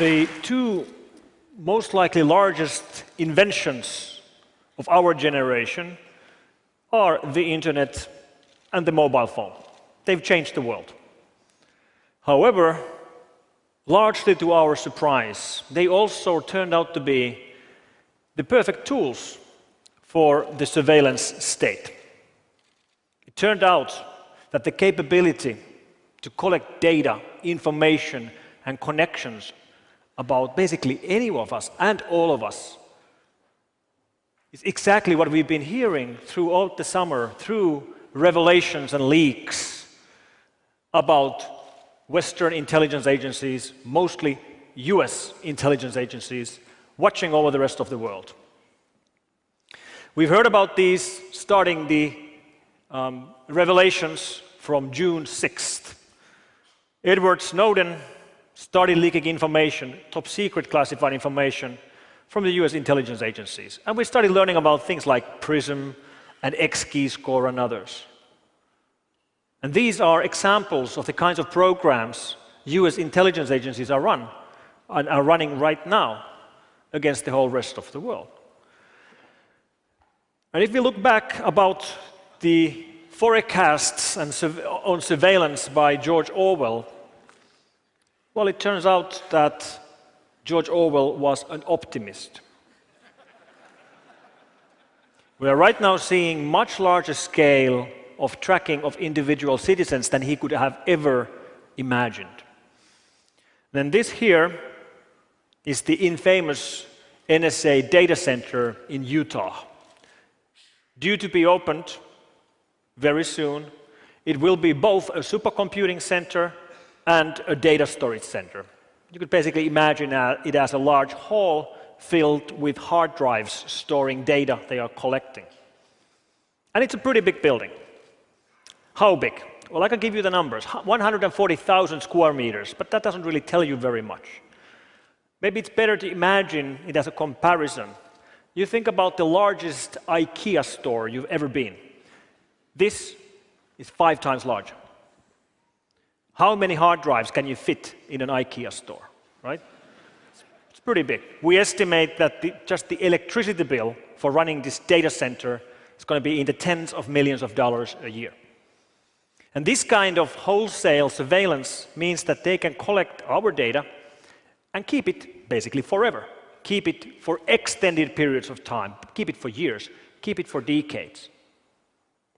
The two most likely largest inventions of our generation are the internet and the mobile phone. They've changed the world. However, largely to our surprise, they also turned out to be the perfect tools for the surveillance state. It turned out that the capability to collect data, information, and connections about basically any of us and all of us is exactly what we've been hearing throughout the summer through revelations and leaks about Western intelligence agencies, mostly US intelligence agencies, watching over the rest of the world. We've heard about these starting the revelations from June 6th. Edward Snowden started leaking information, top secret classified information, from the US intelligence agencies. And we started learning about things like PRISM and X-Keyscore and others. And these are examples of the kinds of programs US intelligence agencies are running right now against the whole rest of the world. And if we look back about the forecasts on surveillance by George Orwell, well, it turns out that George Orwell was an optimist. We are right now seeing much larger scale of tracking of individual citizens than he could have ever imagined. Then this here is the infamous NSA data center in Utah. Due to be opened very soon, it will be both a supercomputing center and a data storage center. You could basically imagine it as a large hall filled with hard drives storing data they are collecting. And it's a pretty big building. How big? Well, I can give you the numbers. 140,000 square meters, but that doesn't really tell you very much. Maybe it's better to imagine it as a comparison. You think about the largest IKEA store you've ever been. This is 5 times larger. How many hard drives can you fit in an IKEA store, right? It's pretty big. We estimate that just the electricity bill for running this data center is going to be in the tens of millions of dollars a year. And this kind of wholesale surveillance means that they can collect our data and keep it basically forever. Keep it for extended periods of time. Keep it for years. Keep it for decades.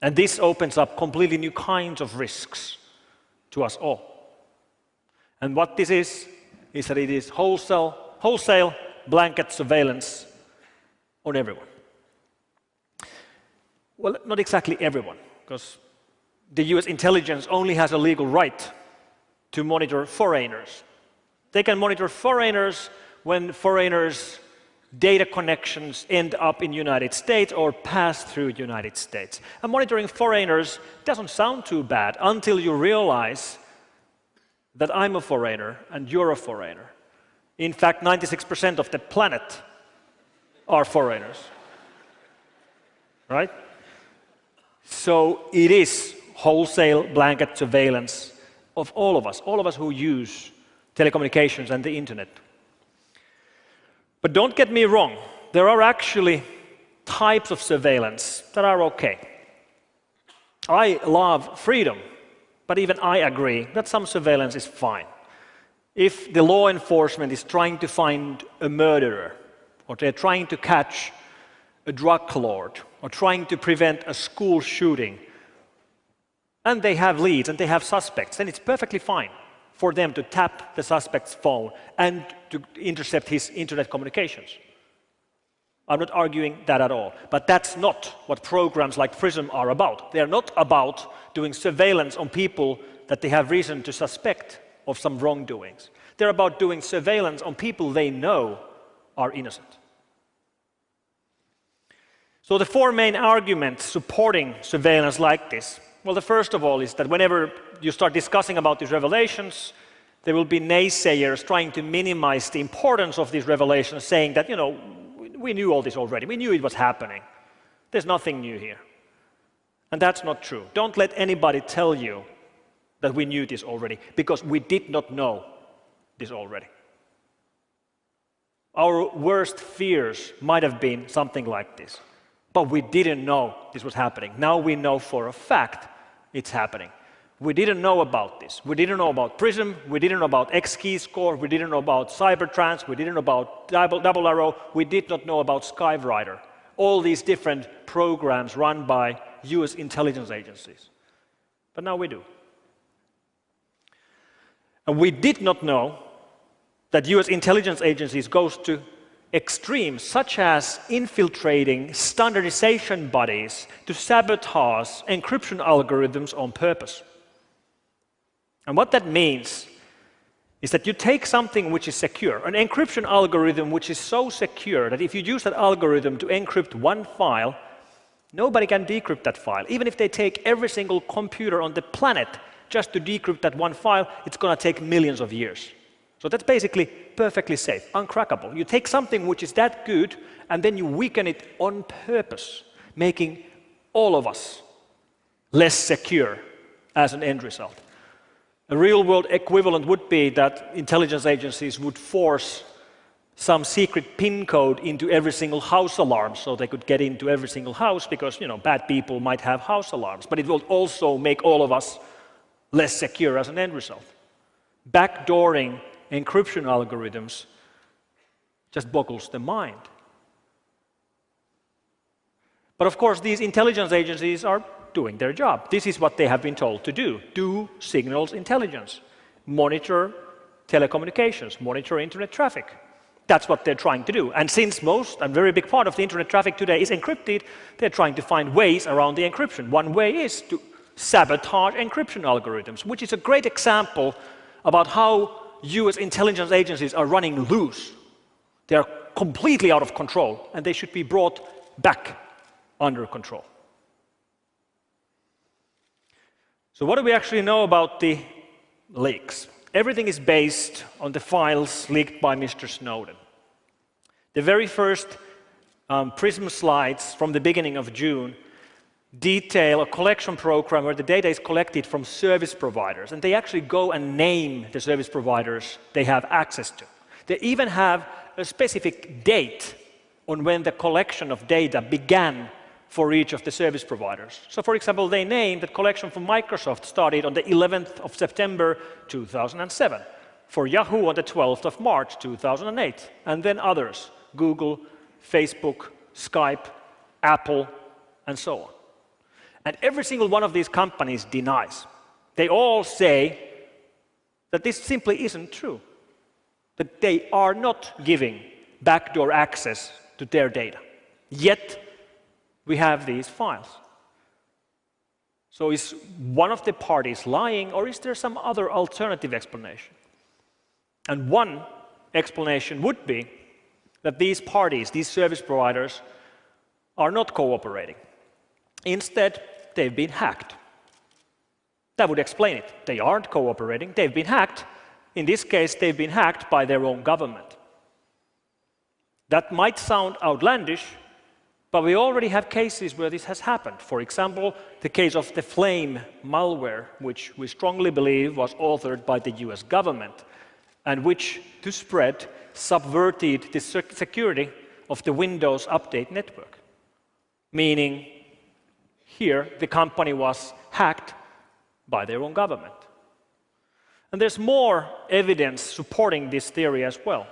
And this opens up completely new kinds of risks to us all. And what this is that it is wholesale blanket surveillance on everyone. Well, not exactly everyone, because the US intelligence only has a legal right to monitor foreigners. They can monitor foreigners when foreigners' data connections end up in the United States or pass through the United States. And monitoring foreigners doesn't sound too bad until you realize that I'm a foreigner and you're a foreigner. In fact, 96% of the planet are foreigners. Right? So it is wholesale blanket surveillance of all of us who use telecommunications and the internet. But don't get me wrong, there are actually types of surveillance that are okay. I love freedom, but even I agree that some surveillance is fine. If the law enforcement is trying to find a murderer, or they're trying to catch a drug lord, or trying to prevent a school shooting, and they have leads and they have suspects, then it's perfectly fine for them to tap the suspect's phone and to intercept his internet communications. I'm not arguing that at all. But that's not what programs like PRISM are about. They are not about doing surveillance on people that they have reason to suspect of some wrongdoings. They're about doing surveillance on people they know are innocent. So the 4 main arguments supporting surveillance like this, well, the first of all is that whenever you start discussing about these revelations, there will be naysayers trying to minimize the importance of these revelations, saying that, we knew all this already. We knew it was happening. There's nothing new here. And that's not true. Don't let anybody tell you that we knew this already, because we did not know this already. Our worst fears might have been something like this. But we didn't know this was happening. Now we know for a fact it's happening. We didn't know about this. We didn't know about PRISM. We didn't know about X-keyscore. We didn't know about Cybertrans. We didn't know about Double Arrow. We did not know about Skyrider. All these different programs run by US intelligence agencies. But now we do. And we did not know that US intelligence agencies goes to extremes such as infiltrating standardization bodies to sabotage encryption algorithms on purpose. And what that means is that you take something which is secure, an encryption algorithm which is so secure that if you use that algorithm to encrypt one file, nobody can decrypt that file. Even if they take every single computer on the planet just to decrypt that one file, it's going to take millions of years. So that's basically perfectly safe, uncrackable. You take something which is that good and then you weaken it on purpose, making all of us less secure as an end result. A real-world equivalent would be that intelligence agencies would force some secret PIN code into every single house alarm so they could get into every single house because, bad people might have house alarms. But it will also make all of us less secure as an end result. Backdooring encryption algorithms just boggles the mind. But of course, these intelligence agencies are doing their job. This is what they have been told to do. Do signals intelligence. Monitor telecommunications. Monitor internet traffic. That's what they're trying to do. And since most and very big part of the internet traffic today is encrypted, they're trying to find ways around the encryption. One way is to sabotage encryption algorithms, which is a great example about how US intelligence agencies are running loose. They are completely out of control, and they should be brought back under control. So what do we actually know about the leaks? Everything is based on the files leaked by Mr. Snowden. The very first PRISM slides from the beginning of June detail a collection program where the data is collected from service providers, and they actually go and name the service providers they have access to. They even have a specific date on when the collection of data began for each of the service providers. So for example, they name that collection from Microsoft started on the 11th of September 2007, for Yahoo on the 12th of March 2008, and then others, Google, Facebook, Skype, Apple, and so on. And every single one of these companies denies. They all say that this simply isn't true, that they are not giving backdoor access to their data. Yet, we have these files. So is one of the parties lying, or is there some other alternative explanation? And one explanation would be that these parties, these service providers, are not cooperating. Instead, they've been hacked. That would explain it. They aren't cooperating, they've been hacked. In this case, they've been hacked by their own government. That might sound outlandish, but we already have cases where this has happened. For example, the case of the Flame malware, which we strongly believe was authored by the US government, and which, to spread, subverted the security of the Windows Update network. Meaning, here, the company was hacked by their own government. And there's more evidence supporting this theory as well.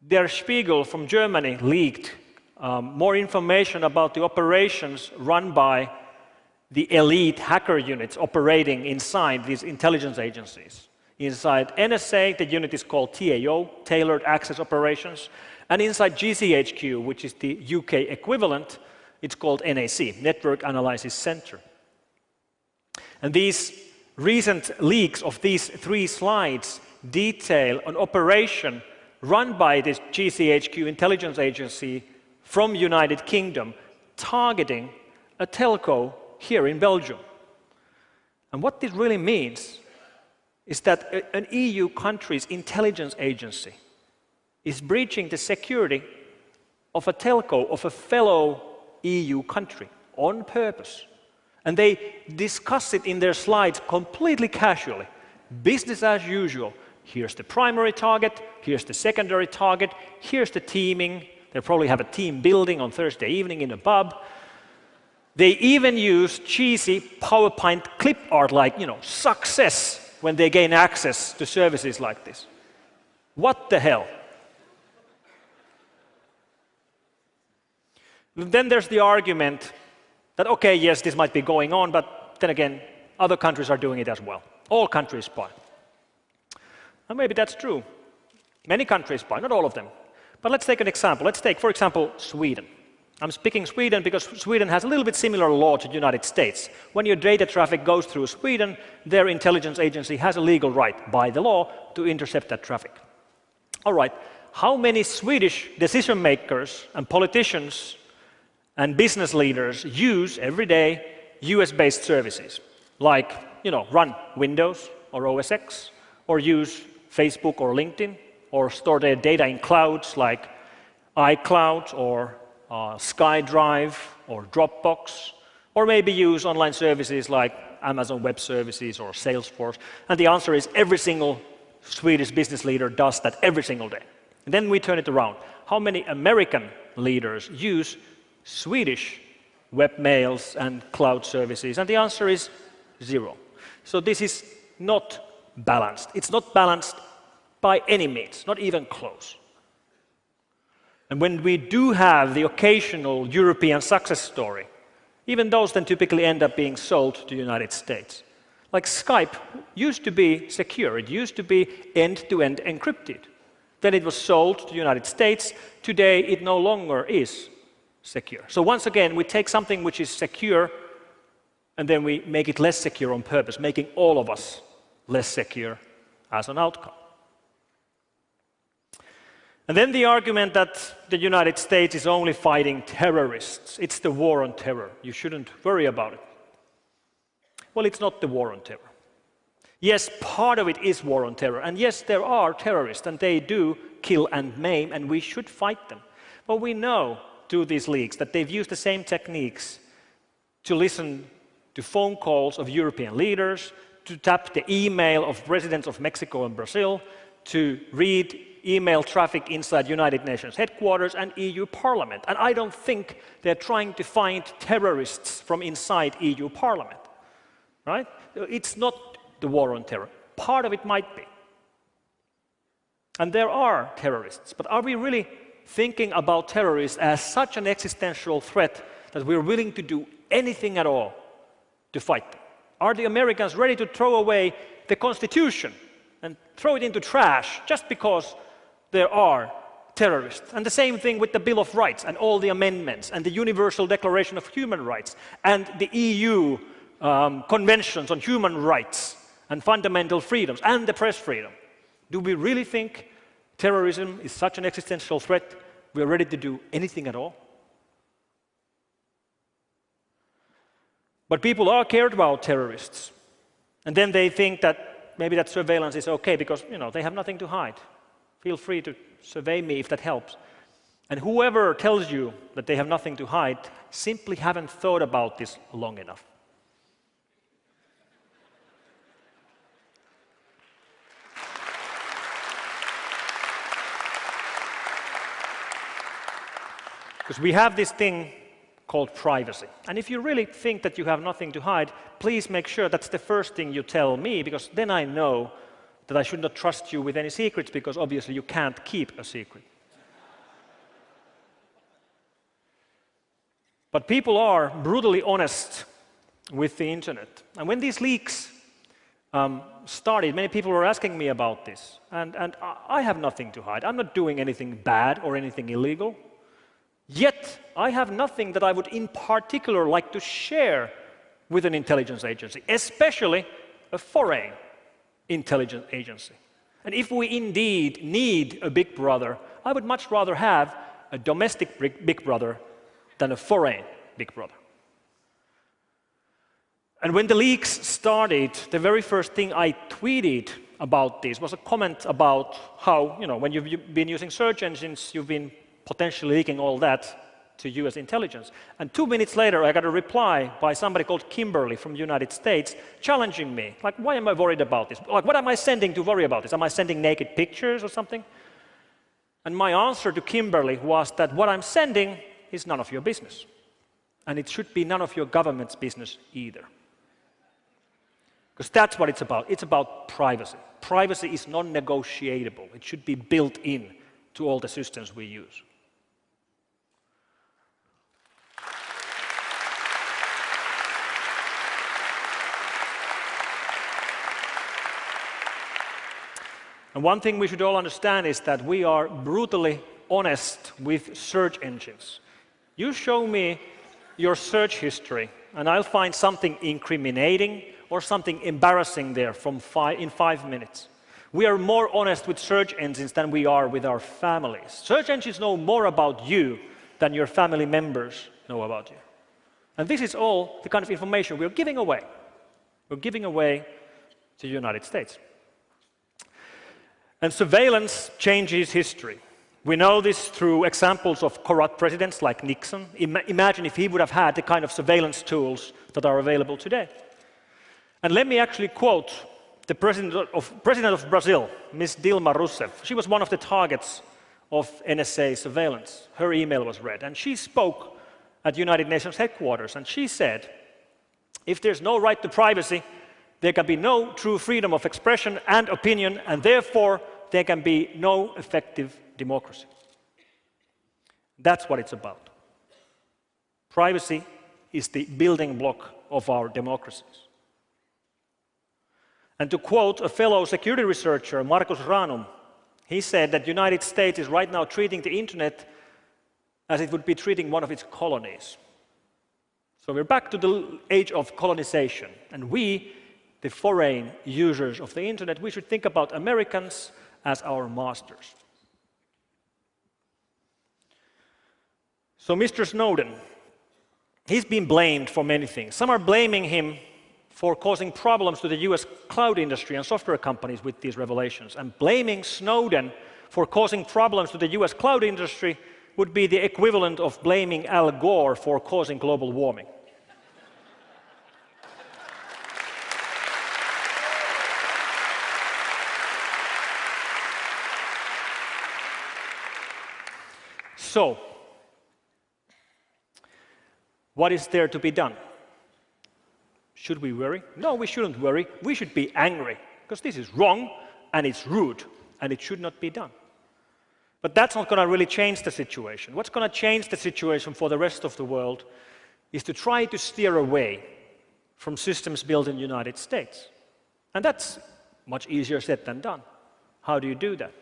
Der Spiegel from Germany leaked more information about the operations run by the elite hacker units operating inside these intelligence agencies. Inside NSA, the unit is called TAO, Tailored Access Operations, and inside GCHQ, which is the UK equivalent, it's called NAC, Network Analysis Center. And these recent leaks of these 3 slides detail an operation run by this GCHQ intelligence agency from United Kingdom targeting a telco here in Belgium. And what this really means is that an EU country's intelligence agency is breaching the security of a telco of a fellow EU country on purpose. And they discuss it in their slides completely casually, business as usual, Here's the primary target, here's the secondary target, here's the teaming. They probably have a team building on Thursday evening in a pub. They even use cheesy PowerPoint clip art like, success when they gain access to services like this. What the hell? Then there's the argument that, okay, yes, this might be going on, but then again, other countries are doing it as well. All countries spy. And maybe that's true. Many countries spy, not all of them. But let's take an example. Let's take, for example, Sweden. I'm picking Sweden because Sweden has a little bit similar law to the United States. When your data traffic goes through Sweden, their intelligence agency has a legal right by the law to intercept that traffic. All right, how many Swedish decision makers and politicians and business leaders use every day US-based services, like, run Windows or OS X, or use Facebook or LinkedIn, or store their data in clouds like iCloud or SkyDrive or Dropbox, or maybe use online services like Amazon Web Services or Salesforce? And the answer is every single Swedish business leader does that every single day. And then we turn it around. How many American leaders use Swedish webmails and cloud services? And the answer is 0. So this is not balanced. It's not balanced by any means, not even close. And when we do have the occasional European success story, even those then typically end up being sold to the United States. Like Skype used to be secure. It used to be end-to-end encrypted. Then it was sold to the United States. Today, it no longer is secure. So once again, we take something which is secure and then we make it less secure on purpose, making all of us less secure as an outcome. And then the argument that the United States is only fighting terrorists. It's the war on terror. You shouldn't worry about it. Well, it's not the war on terror. Yes, part of it is war on terror. And yes, there are terrorists, and they do kill and maim, and we should fight them. But we know through these leaks that they've used the same techniques to listen to phone calls of European leaders, to tap the email of presidents of Mexico and Brazil, to read email traffic inside United Nations headquarters and EU Parliament. And I don't think they're trying to find terrorists from inside EU Parliament. Right? It's not the war on terror. Part of it might be. And there are terrorists. But are we really thinking about terrorists as such an existential threat that we're willing to do anything at all to fight them? Are the Americans ready to throw away the Constitution and throw it into trash just because there are terrorists? And the same thing with the Bill of Rights and all the amendments and the Universal Declaration of Human Rights and the EU conventions on human rights and fundamental freedoms and the press freedom. Do we really think terrorism is such an existential threat we're ready to do anything at all? But people are cared about terrorists. And then they think that maybe that surveillance is okay because, they have nothing to hide. Feel free to survey me if that helps. And whoever tells you that they have nothing to hide simply haven't thought about this long enough. Because we have this thing called privacy. And if you really think that you have nothing to hide, please make sure that's the first thing you tell me, because then I know that I should not trust you with any secrets, because obviously you can't keep a secret. But people are brutally honest with the internet. And when these leaks started, many people were asking me about this. And I have nothing to hide. I'm not doing anything bad or anything illegal. Yet, I have nothing that I would in particular like to share with an intelligence agency, especially a foreign intelligence agency. And if we indeed need a big brother, I would much rather have a domestic big brother than a foreign big brother. And when the leaks started, the very first thing I tweeted about this was a comment about how, when you've been using search engines, you've been potentially leaking all that to US intelligence. And 2 minutes later, I got a reply by somebody called Kimberly from the United States challenging me. Like, why am I worried about this? Like, what am I sending to worry about this? Am I sending naked pictures or something? And my answer to Kimberly was that what I'm sending is none of your business. And it should be none of your government's business either. Because that's what it's about. It's about privacy. Privacy is non-negotiable. It should be built in to all the systems we use. And one thing we should all understand is that we are brutally honest with search engines. You show me your search history, and I'll find something incriminating or something embarrassing there in 5 minutes. We are more honest with search engines than we are with our families. Search engines know more about you than your family members know about you. And this is all the kind of information we're giving away. We're giving away to the United States. And surveillance changes history. We know this through examples of corrupt presidents like Nixon. Imagine if he would have had the kind of surveillance tools that are available today. And let me actually quote the president of Brazil, Ms. Dilma Rousseff. She was one of the targets of NSA surveillance. Her email was read, and she spoke at United Nations headquarters, and she said, if there's no right to privacy, there can be no true freedom of expression and opinion, and therefore there can be no effective democracy. That's what it's about. Privacy is the building block of our democracies. And to quote a fellow security researcher, Marcus Ranum, he said that the United States is right now treating the internet as it would be treating one of its colonies. So we're back to the age of colonization, and we, the foreign users of the internet, we should think about Americans as our masters. So Mr. Snowden, he's been blamed for many things. Some are blaming him for causing problems to the US cloud industry and software companies with these revelations. And blaming Snowden for causing problems to the US cloud industry would be the equivalent of blaming Al Gore for causing global warming. So, what is there to be done? Should we worry? No, we shouldn't worry. We should be angry, because this is wrong, and it's rude, and it should not be done. But that's not going to really change the situation. What's going to change the situation for the rest of the world is to try to steer away from systems built in the United States. And that's much easier said than done. How do you do that?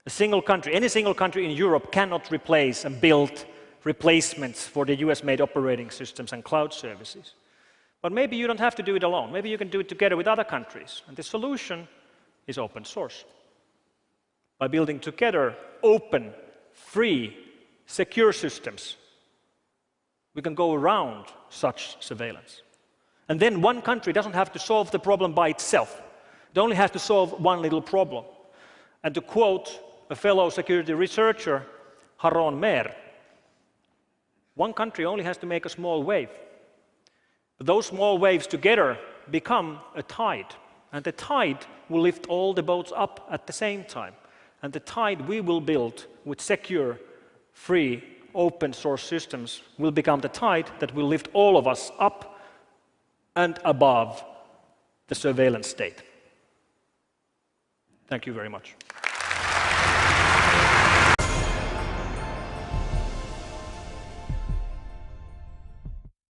A single country, any single country in Europe cannot replace and build replacements for the US-made operating systems and cloud services. But maybe you don't have to do it alone. Maybe you can do it together with other countries. And the solution is open source. By building together open, free, secure systems, we can go around such surveillance. And then one country doesn't have to solve the problem by itself. It only has to solve one little problem. And to quote a fellow security researcher, Haron Mer, one country only has to make a small wave. But those small waves together become a tide. And the tide will lift all the boats up at the same time. And the tide we will build with secure, free, open source systems will become the tide that will lift all of us up and above the surveillance state. Thank you very much.